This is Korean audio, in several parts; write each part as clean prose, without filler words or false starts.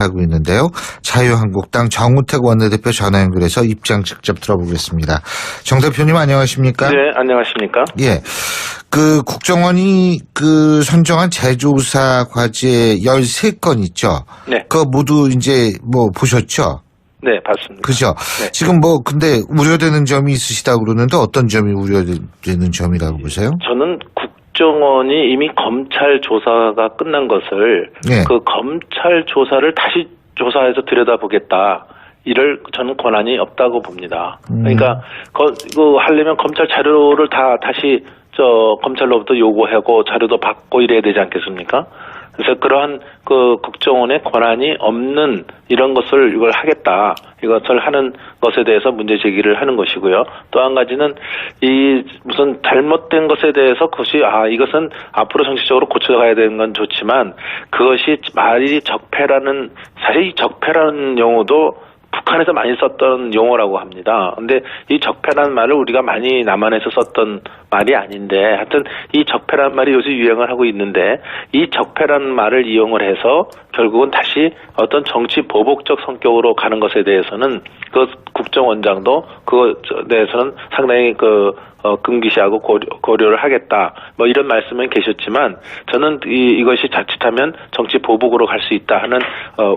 하고 있는데요. 자유한국당 정우택 원내대표 전화 연결해서 입장 직접 들어보겠습니다. 정 대표님 안녕하십니까? 네, 안녕하십니까? 예. 국정원이 선정한 재조사 과제 13건 있죠? 네. 그거 모두 이제 보셨죠? 네, 봤습니다. 그죠? 네. 지금 근데 우려되는 점이 있으시다고 그러는데 어떤 점이 우려되는 점이라고 보세요? 저는 국정원이 이미 검찰 조사가 끝난 것을 네. 그 검찰 조사를 다시 조사해서 들여다보겠다. 이럴 저는 권한이 없다고 봅니다. 그러니까 그거 하려면 검찰 자료를 다시 검찰로부터 요구하고 자료도 받고 이래야 되지 않겠습니까? 그래서 그러한 국정원의 권한이 없는 이런 것을 이걸 하겠다. 이것을 하는 것에 대해서 문제 제기를 하는 것이고요. 또 한 가지는 무슨 잘못된 것에 대해서 이것은 앞으로 정치적으로 고쳐가야 되는 건 좋지만 그것이 말이 적폐라는, 사실 이 적폐라는 용어도 북한에서 많이 썼던 용어라고 합니다. 근데 이 적폐라는 말을 우리가 많이 남한에서 썼던 말이 아닌데, 하여튼 이 적폐라는 말이 요새 유행을 하고 있는데, 이 적폐라는 말을 이용을 해서 결국은 다시 어떤 정치 보복적 성격으로 가는 것에 대해서는 국정원장도 그것에 대해서는 상당히 금기시하고 고려를 하겠다. 이런 말씀은 계셨지만 저는 이것이 자칫하면 정치 보복으로 갈 수 있다 하는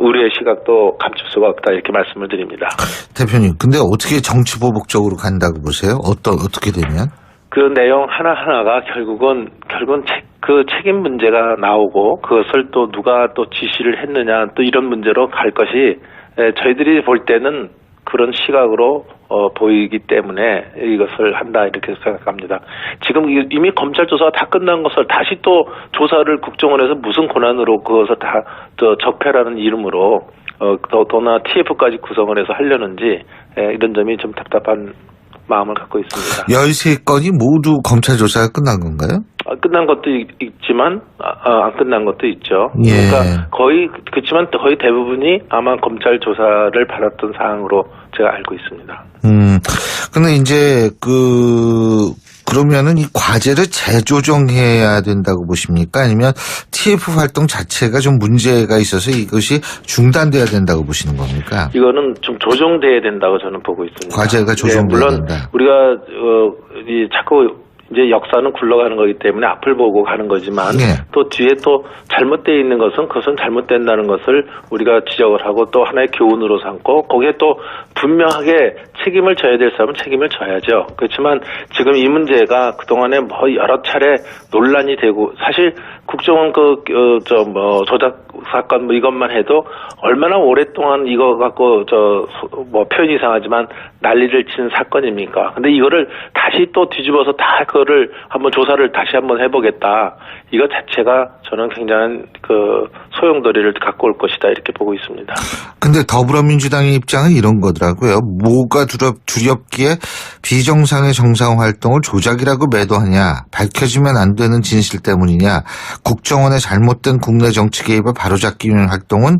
우려의 시각도 감출 수가 없다 이렇게 말씀을 드립니다. 대표님, 근데 어떻게 정치 보복적으로 간다고 보세요? 어떻게 되면? 그 내용 하나하나가 결국은 책임 문제가 나오고 그것을 또 누가 또 지시를 했느냐 또 이런 문제로 갈 것이 저희들이 볼 때는 그런 시각으로 보이기 때문에 이것을 한다 이렇게 생각합니다. 지금 이미 검찰 조사가 다 끝난 것을 다시 또 조사를 국정원에서 무슨 권한으로 그것을 다 적폐라는 이름으로 더나 TF까지 구성을 해서 하려는지 이런 점이 좀 답답한 마음을 갖고 있습니다. 13건이 모두 검찰 조사가 끝난 건가요? 끝난 것도 있지만 안 끝난 것도 있죠. 예. 그러니까 그렇지만 거의 대부분이 아마 검찰 조사를 받았던 사항으로 제가 알고 있습니다. 근데 이제 그러면은 이 과제를 재조정해야 된다고 보십니까? 아니면 TF 활동 자체가 좀 문제가 있어서 이것이 중단돼야 된다고 보시는 겁니까? 이거는 좀 조정돼야 된다고 저는 보고 있습니다. 과제가 조정돼야 물론 된다. 우리가 자꾸 이제 역사는 굴러가는 거기 때문에 앞을 보고 가는 거지만 또 뒤에 또 잘못되어 있는 것은 그것은 잘못된다는 것을 우리가 지적을 하고 또 하나의 교훈으로 삼고 거기에 또 분명하게 책임을 져야 될 사람은 책임을 져야죠. 그렇지만 지금 이 문제가 그동안에 여러 차례 논란이 되고 사실 국정원 조작 사건 이것만 해도 얼마나 오랫동안 이거 갖고 표현이 이상하지만 난리를 치는 사건입니까? 근데 이거를 다시 또 뒤집어서 다 그거를 한번 조사를 다시 한번 해보겠다. 이거 자체가 저는 굉장한 소용돌이를 갖고 올 것이다 이렇게 보고 있습니다. 근데 더불어민주당의 입장은 이런 거더라고요. 뭐가 두렵기에 비정상의 정상 활동을 조작이라고 매도하냐, 밝혀지면 안 되는 진실 때문이냐, 국정원의 잘못된 국내 정치 개입을 바로잡기 위한 활동은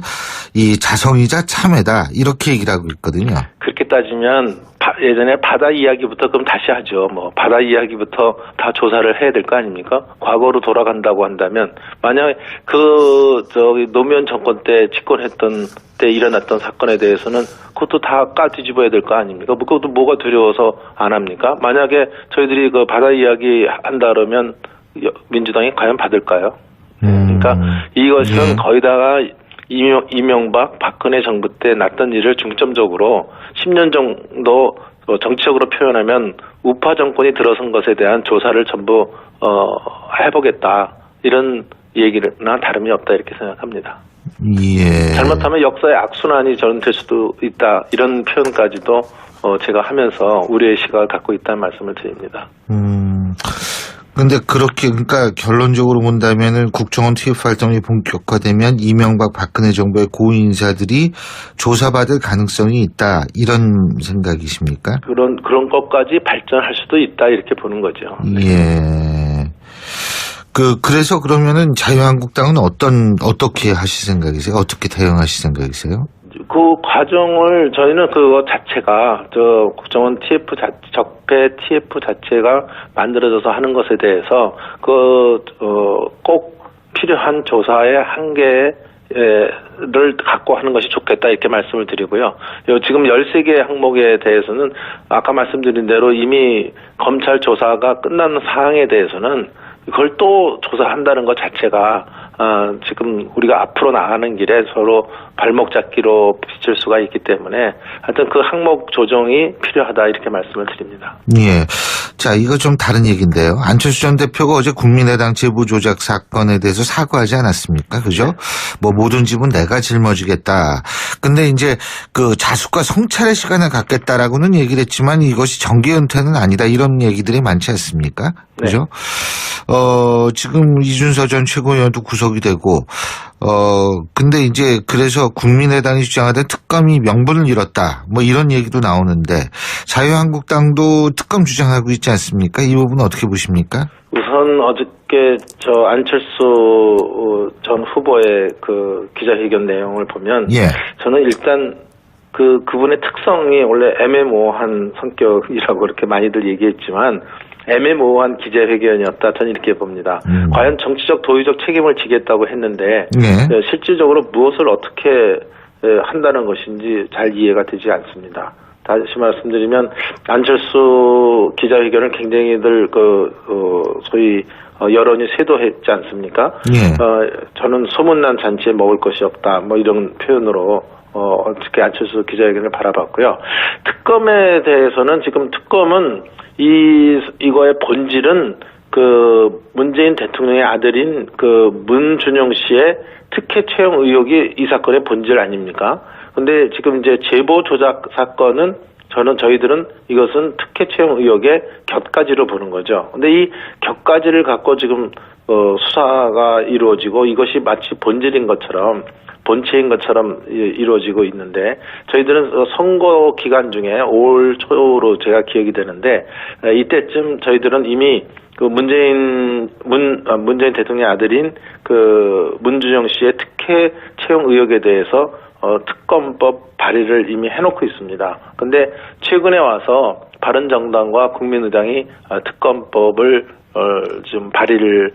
이 자성이자 참회다 이렇게 얘기를 하고 있거든요. 그렇게 따지면 예전에 바다 이야기부터 그럼 다시 하죠. 바다 이야기부터 다 조사를 해야 될 거 아닙니까? 과거로 돌아간다고 한다면 만약에 노무현 정권 때 집권했던 때 일어났던 사건에 대해서는 그것도 다 뒤집어야 될 거 아닙니까? 그것도 뭐가 두려워서 안 합니까? 만약에 저희들이 바다 이야기 한다 그러면 민주당이 과연 받을까요? 그러니까 이것은 거의 다가 이명박, 박근혜 정부 때 났던 일을 중점적으로 10년 정도 정치적으로 표현하면 우파 정권이 들어선 것에 대한 조사를 전부 해보겠다. 이런 얘기나 다름이 없다 이렇게 생각합니다. 예. 잘못하면 역사의 악순환이 저는 될 수도 있다. 이런 표현까지도 제가 하면서 우려의 시각을 갖고 있다는 말씀을 드립니다. 근데 그러니까 결론적으로 본다면은 국정원 TF 활동이 본격화되면 이명박 박근혜 정부의 고위인사들이 조사받을 가능성이 있다 이런 생각이십니까? 그런 것까지 발전할 수도 있다 이렇게 보는 거죠. 예. 그래서 그러면은 자유한국당은 어떻게 하실 생각이세요? 어떻게 대응하실 생각이세요? 그 과정을 저희는 그거 자체가 국정원 TF 적폐 TF 자체가 만들어져서 하는 것에 대해서 꼭 필요한 조사의 한계에 를 갖고 하는 것이 좋겠다 이렇게 말씀을 드리고요. 지금 13개 항목에 대해서는 아까 말씀드린 대로 이미 검찰 조사가 끝나는 사항에 대해서는 그걸 또 조사한다는 것 자체가 지금 우리가 앞으로 나가는 길에 서로 발목 잡기로 비칠 수가 있기 때문에 하여튼 그 항목 조정이 필요하다 이렇게 말씀을 드립니다. 예. 자, 이거 좀 다른 얘기인데요. 안철수 전 대표가 어제 국민의당 제보 조작 사건에 대해서 사과하지 않았습니까? 그죠? 네. 뭐 모든 집은 내가 짊어지겠다. 근데 이제 그 자숙과 성찰의 시간을 갖겠다라고는 얘기를 했지만 이것이 정기 은퇴는 아니다. 이런 얘기들이 많지 않습니까? 그죠? 네. 지금 이준서 전 최고위원도 구속이 되고, 근데 이제 그래서 국민의당이 주장하던 특검이 명분을 잃었다. 뭐 이런 얘기도 나오는데 자유한국당도 특검 주장하고 있지 않습니까? 이 부분은 어떻게 보십니까? 우선 어저께 안철수 전 후보의 그 기자회견 내용을 보면 예. 저는 일단 그분의 특성이 원래 애매모호한 성격이라고 그렇게 많이들 얘기했지만 애매모호한 기자회견이었다. 저는 이렇게 봅니다. 과연 정치적 도의적 책임을 지겠다고 했는데 실질적으로 무엇을 어떻게 한다는 것인지 잘 이해가 되지 않습니다. 다시 말씀드리면 안철수 기자회견을 굉장히들 소위 여론이 쇄도했지 않습니까? 저는 소문난 잔치에 먹을 것이 없다. 뭐 이런 표현으로 어떻게 안철수 기자회견을 바라봤고요. 특검에 대해서는 지금 특검은 이거의 본질은 문재인 대통령의 아들인 문준용 씨의 특혜 채용 의혹이 이 사건의 본질 아닙니까? 근데 지금 이제 제보 조작 사건은 저희들은 이것은 특혜 채용 의혹의 곁가지로 보는 거죠. 근데 이 곁가지를 갖고 지금 수사가 이루어지고 이것이 마치 본질인 것처럼 본체인 것처럼 이루어지고 있는데 저희들은 선거 기간 중에 5월 초로 제가 기억이 되는데 이때쯤 저희들은 이미 문재인 대통령의 아들인 문준용 씨의 특혜 채용 의혹에 대해서 특검법 발의를 이미 해놓고 있습니다. 근데 최근에 와서 바른정당과 국민의당이 특검법을 좀 발의를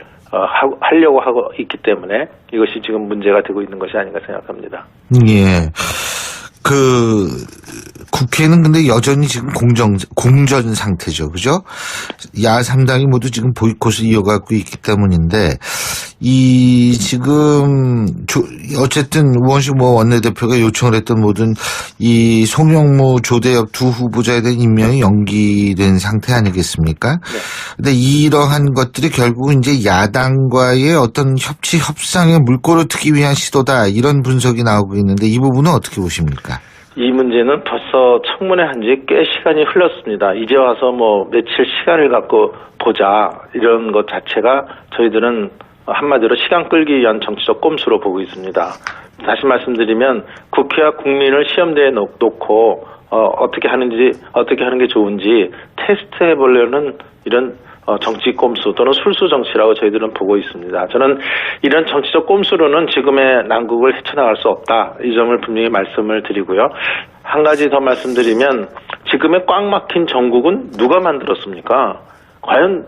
하려고 하고 있기 때문에 이것이 지금 문제가 되고 있는 것이 아닌가 생각합니다. 예. 국회는 근데 여전히 지금 공전 상태죠. 그죠? 야 3당이 모두 지금 보이콧을 이어가고 있기 때문인데, 지금, 어쨌든 우원식 원내대표가 요청을 했던 모든 이 송영무 조대엽 두 후보자에 대한 임명이 연기된 상태 아니겠습니까? 네. 근데 이러한 것들이 결국 이제 야당과의 어떤 협상의 물꼬를 트기 위한 시도다. 이런 분석이 나오고 있는데 이 부분은 어떻게 보십니까? 이 문제는 벌써 청문회 한 지 꽤 시간이 흘렀습니다. 이제 와서 며칠 시간을 갖고 보자 이런 것 자체가 저희들은 한마디로 시간 끌기 위한 정치적 꼼수로 보고 있습니다. 다시 말씀드리면 국회와 국민을 시험대에 놓고 어떻게 하는 게 좋은지 테스트해 보려는 이런 정치 꼼수 또는 술수 정치라고 저희들은 보고 있습니다. 저는 이런 정치적 꼼수로는 지금의 난국을 헤쳐나갈 수 없다. 이 점을 분명히 말씀을 드리고요. 한 가지 더 말씀드리면 지금의 꽉 막힌 정국은 누가 만들었습니까? 과연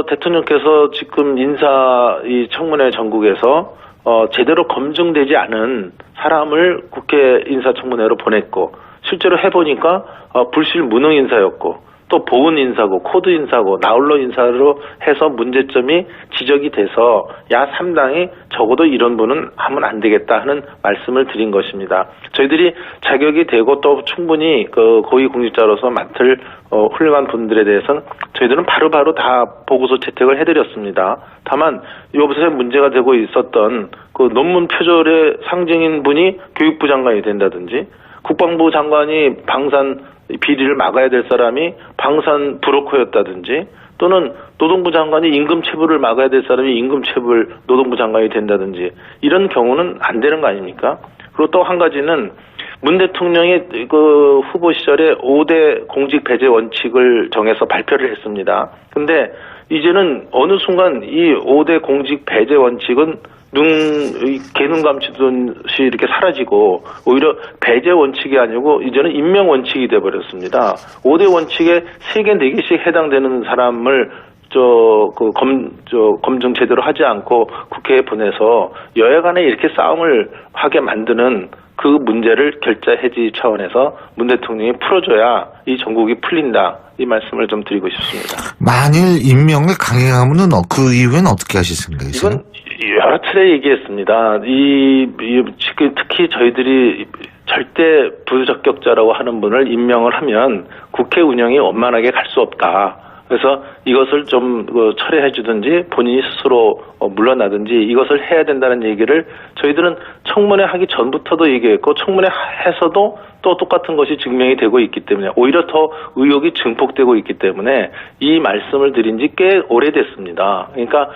대통령께서 지금 이 청문회 전국에서 제대로 검증되지 않은 사람을 국회 인사청문회로 보냈고 실제로 해보니까 불실 무능 인사였고 또 보훈 인사고 코드 인사고 나홀로 인사로 해서 문제점이 지적이 돼서 야 3당이 적어도 이런 분은 하면 안 되겠다 하는 말씀을 드린 것입니다. 저희들이 자격이 되고 또 충분히 고위공직자로서 맡을 훌륭한 분들에 대해서는 저희들은 바로바로 다 보고서 채택을 해드렸습니다. 다만 여기서 문제가 되고 있었던 논문 표절의 상징인 분이 교육부 장관이 된다든지 국방부 장관이 방산 비리를 막아야 될 사람이 방산 브로커였다든지 또는 노동부 장관이 임금체불을 막아야 될 사람이 임금체불 노동부 장관이 된다든지 이런 경우는 안 되는 거 아닙니까? 그리고 또 한 가지는 문 대통령이 후보 시절에 5대 공직 배제 원칙을 정해서 발표를 했습니다. 근데 이제는 어느 순간 이 5대 공직 배제 원칙은 개눈 감추듯이 이렇게 사라지고 오히려 배제 원칙이 아니고 이제는 임명 원칙이 돼버렸습니다. 5대 원칙에 3개, 4개씩 해당되는 사람을 검증 제대로 하지 않고 국회에 보내서 여야 간에 이렇게 싸움을 하게 만드는 그 문제를 결자 해지 차원에서 문 대통령이 풀어줘야 이 전국이 풀린다. 이 말씀을 좀 드리고 싶습니다. 만일 임명을 강행하면은 그 이후엔 어떻게 하실 생각이세요? 이건 여러 차례 얘기했습니다. 지금 특히 저희들이 절대 부적격자라고 하는 분을 임명을 하면 국회 운영이 원만하게 갈 수 없다. 그래서 이것을 좀 철회해 주든지 본인이 스스로 물러나든지 이것을 해야 된다는 얘기를 저희들은 청문회 하기 전부터도 얘기했고 청문회 해서도 또 똑같은 것이 증명이 되고 있기 때문에 오히려 더 의혹이 증폭되고 있기 때문에 이 말씀을 드린 지 꽤 오래됐습니다. 그러니까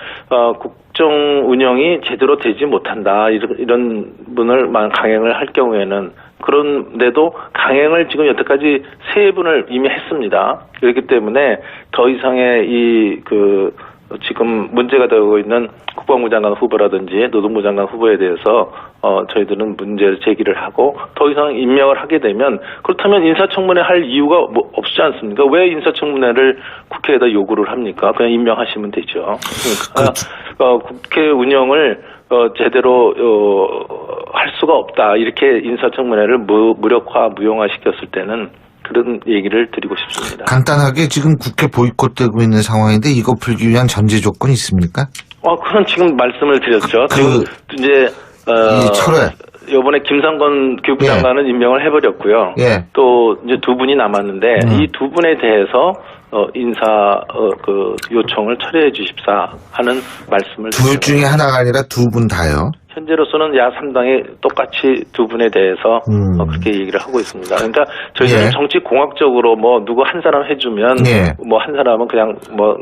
국정 운영이 제대로 되지 못한다. 이런 분을 강행을 할 경우에는 그런데도 강행을 지금 여태까지 3분을 이미 했습니다. 그렇기 때문에 더 이상의 지금 문제가 되고 있는 국방부 장관 후보라든지 노동부 장관 후보에 대해서 저희들은 문제를 제기를 하고 더 이상 임명을 하게 되면 그렇다면 인사청문회 할 이유가 없지 않습니까? 왜 인사청문회를 국회에다 요구를 합니까? 그냥 임명하시면 되죠. 그러니까 국회 운영을 제대로 할 수가 없다. 이렇게 인사청문회를 무력화, 무용화시켰을 때는 그런 얘기를 드리고 싶습니다. 간단하게 지금 국회 보이콧되고 있는 상황인데 이거 풀기 위한 전제 조건이 있습니까? 그건 지금 말씀을 드렸죠. 지금 이제 철회. 이번에 김상건 교육부 장관은 임명을 해버렸고요. 또 이제 2분이 남았는데 이 2분에 대해서 인사 요청을 철회해 주십사 하는 말씀을 둘 중에 하나가 아니라 2분 다요. 현재로서는 야 3당이 똑같이 2분에 대해서 그렇게 얘기를 하고 있습니다. 그러니까 저희는 정치 공학적으로 누구 한 사람 해주면 한 사람은 그냥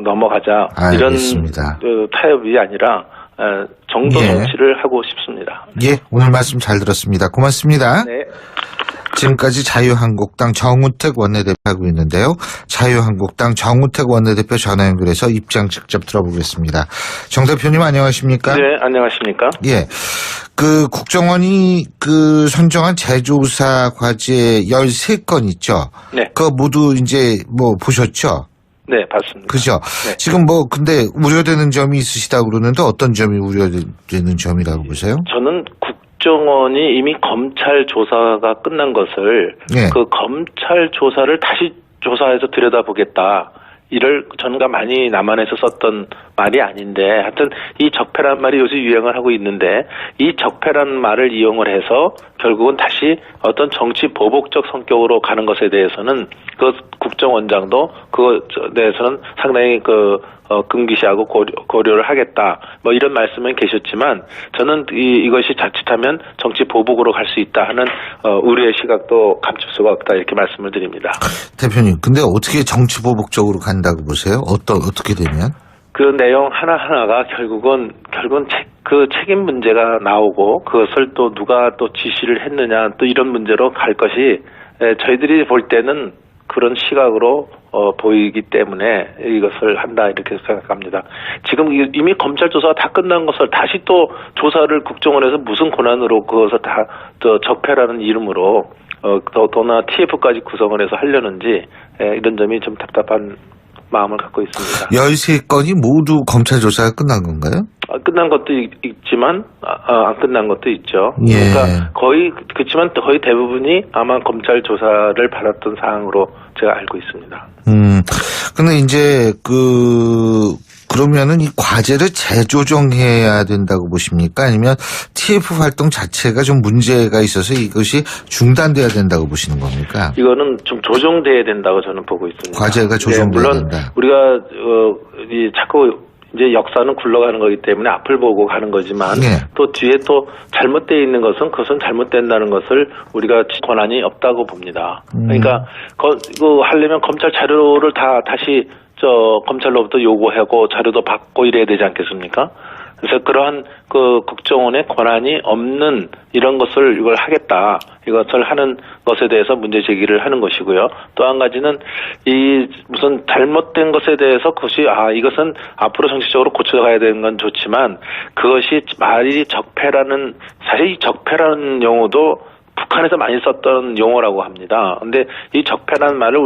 넘어가자. 알겠습니다. 이런 타협이 아니라 정도 정치를 하고 싶습니다. 오늘 말씀 잘 들었습니다. 고맙습니다. 네. 지금까지 자유한국당 정우택 원내대표 하고 있는데요. 자유한국당 정우택 원내대표 전화 연결해서 입장 직접 들어보겠습니다. 정 대표님 안녕하십니까? 네, 안녕하십니까? 국정원이 선정한 재조사 과제 13건 있죠? 네. 그거 모두 이제 보셨죠? 네, 봤습니다. 그죠? 네. 지금 근데 우려되는 점이 있으시다고 그러는데 어떤 점이 우려되는 점이라고 보세요? 저는 국정원이 이미 검찰 조사가 끝난 것을 그 검찰 조사를 다시 조사해서 들여다보겠다. 이를 저는 많이 남한에서 썼던 말이 아닌데 하여튼 이 적폐란 말이 요새 유행을 하고 있는데 이 적폐란 말을 이용을 해서 결국은 다시 어떤 정치 보복적 성격으로 가는 것에 대해서는 그 국정원장도 그것에 대해서는 상당히 금기시하고 고려를 하겠다. 이런 말씀은 계셨지만 저는 이것이 자칫하면 정치 보복으로 갈 수 있다 하는 우려의 시각도 감출 수가 없다 이렇게 말씀을 드립니다. 대표님, 근데 어떻게 정치 보복적으로 간다고 보세요? 어떻게 되면? 그 내용 하나하나가 결국은 그 책임 문제가 나오고 그것을 또 누가 또 지시를 했느냐 또 이런 문제로 갈 것이 저희들이 볼 때는 그런 시각으로 보이기 때문에 이것을 한다 이렇게 생각합니다. 지금 이미 검찰 조사가 다 끝난 것을 다시 또 조사를 국정원에서 무슨 권한으로 그것을 다 적폐라는 이름으로 더나 TF까지 구성을 해서 하려는지 이런 점이 좀 답답한 마음을 갖고 있습니다. 13건이 모두 검찰 조사가 끝난 건가요? 끝난 것도 있지만 안 끝난 것도 있죠. 그러니까 그렇지만 거의 대부분이 아마 검찰 조사를 받았던 사항으로 제가 알고 있습니다. 근데 이제 그러면은 이 과제를 재조정해야 된다고 보십니까? 아니면 TF 활동 자체가 좀 문제가 있어서 이것이 중단돼야 된다고 보시는 겁니까? 이거는 좀 조정돼야 된다고 저는 보고 있습니다. 과제가 조정돼야 물론 된다. 우리가 자꾸 이제 역사는 굴러가는 거기 때문에 앞을 보고 가는 거지만 또 뒤에 또 잘못되어 있는 것은 그것은 잘못된다는 것을 우리가 권한이 없다고 봅니다. 그러니까 그거 하려면 검찰 자료를 다시 검찰로부터 요구하고 자료도 받고 이래야 되지 않겠습니까? 그래서 그러한 국정원의 권한이 없는 이런 것을 이걸 하겠다. 이것을 하는 것에 대해서 문제 제기를 하는 것이고요. 또 한 가지는 무슨 잘못된 것에 대해서 이것은 앞으로 정치적으로 고쳐가야 되는 건 좋지만 그것이 말이 사실 이 적폐라는 용어도 북한에서 많이 썼던 용어라고 합니다. 근데 이 적폐라는 말을